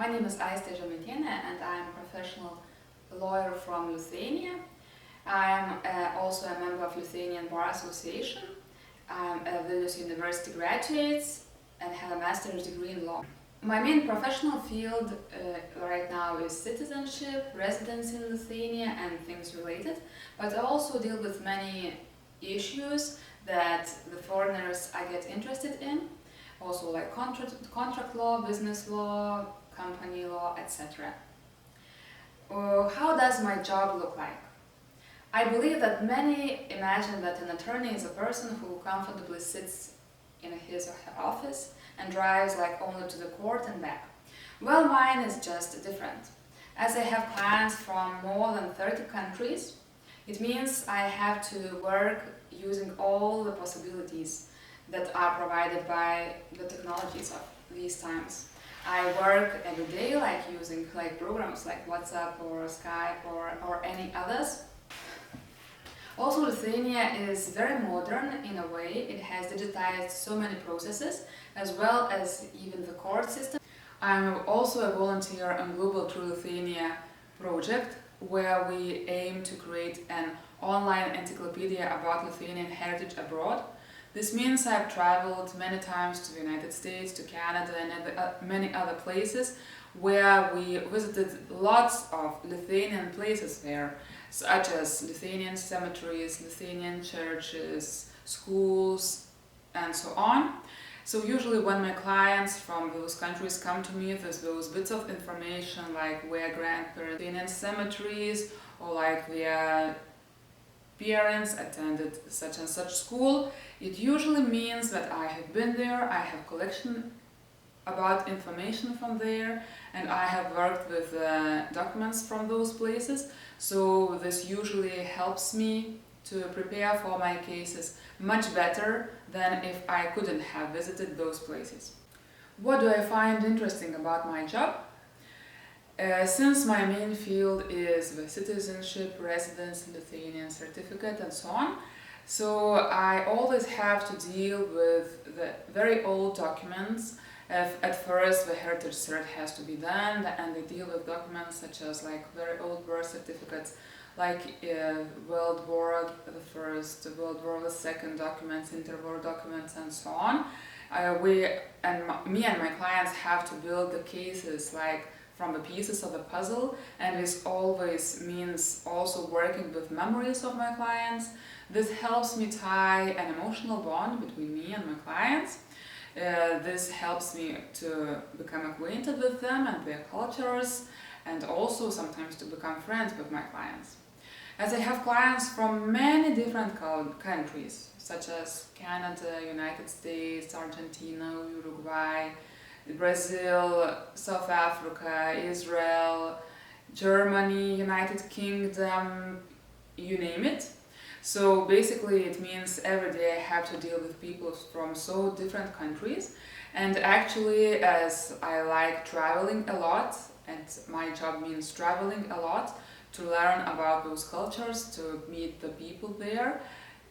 My name is Aistė Žemaitienė and I am a professional lawyer from Lithuania. I am also a member of Lithuanian Bar Association. I am a Vilnius University graduate and have a master's degree in law. My main professional field right now is citizenship, residence in Lithuania and things related, but I also deal with many issues that the foreigners I get interested in, also like contract law, business law, company law, etc. How does my job look like? I believe that many imagine that an attorney is a person who comfortably sits in his or her office and drives like only to the court and back. Well, mine is just different. As I have clients from more than 30 countries, it means I have to work using all the possibilities that are provided by the technologies of these times. I work every day using programs like WhatsApp or Skype or any others. Also, Lithuania is very modern in a way. It has digitized so many processes, as well as even the court system. I'm also a volunteer on Global True Lithuania project, where we aim to create an online encyclopedia about Lithuanian heritage abroad. This means I've traveled many times to the United States, to Canada and many other places where we visited lots of Lithuanian places there, such as Lithuanian cemeteries, Lithuanian churches, schools, and so on. So usually when my clients from those countries come to me with those bits of information like where grandparents Lithuanian cemeteries or like their parents attended such and such school, it usually means that I have been there, I have collection about information from there, and I have worked with documents from those places. So this usually helps me to prepare for my cases much better than if I couldn't have visited those places. What do I find interesting about my job? Since my main field is the citizenship, residence, Lithuanian certificate and so on, so I always have to deal with the very old documents. At first the heritage cert has to be done, and I deal with documents such as very old birth certificates, World War I, World War II documents, interwar documents and so on. Me and my clients have to build the cases from the pieces of a puzzle, and this always means also working with memories of my clients. This helps me tie an emotional bond between me and my clients. This helps me to become acquainted with them and their cultures, and also sometimes to become friends with my clients. As I have clients from many different countries, such as Canada, United States, Argentina, Uruguay, Brazil, South Africa, Israel, Germany, United Kingdom, you name it. So basically it means every day I have to deal with people from so different countries, and actually, as I like traveling a lot, and my job means traveling a lot to learn about those cultures, to meet the people there,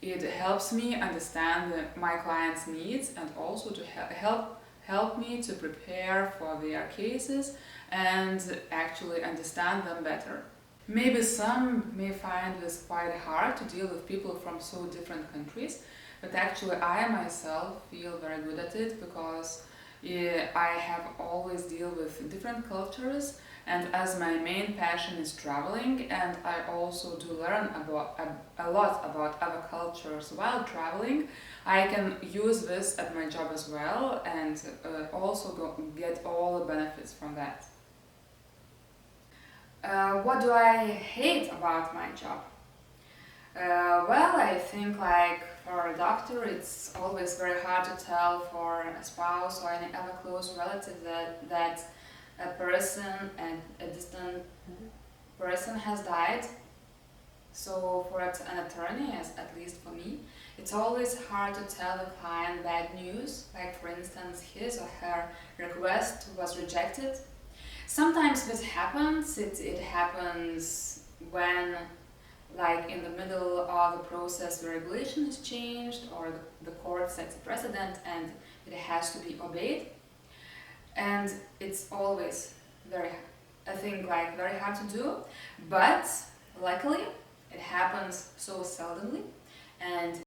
it helps me understand my clients' needs and also to help me to prepare for their cases and actually understand them better. Maybe some may find this quite hard to deal with people from so different countries, but actually I myself feel very good at it because I have always dealt with different cultures, and as my main passion is traveling, and I also do learn a lot about other cultures while traveling, I can use this at my job as well and also get all the benefits from that. What do I hate about my job? Well, I think for a doctor it's always very hard to tell for a spouse or any other close relative that a person and a distant person has died. So for an attorney, at least for me, it's always hard to tell the client bad news, for instance his or her request was rejected. Sometimes this happens. It happens when in the middle of the process the regulation is changed or the court sets a precedent and it has to be obeyed. And it's always very hard to do, but luckily it happens so seldomly, and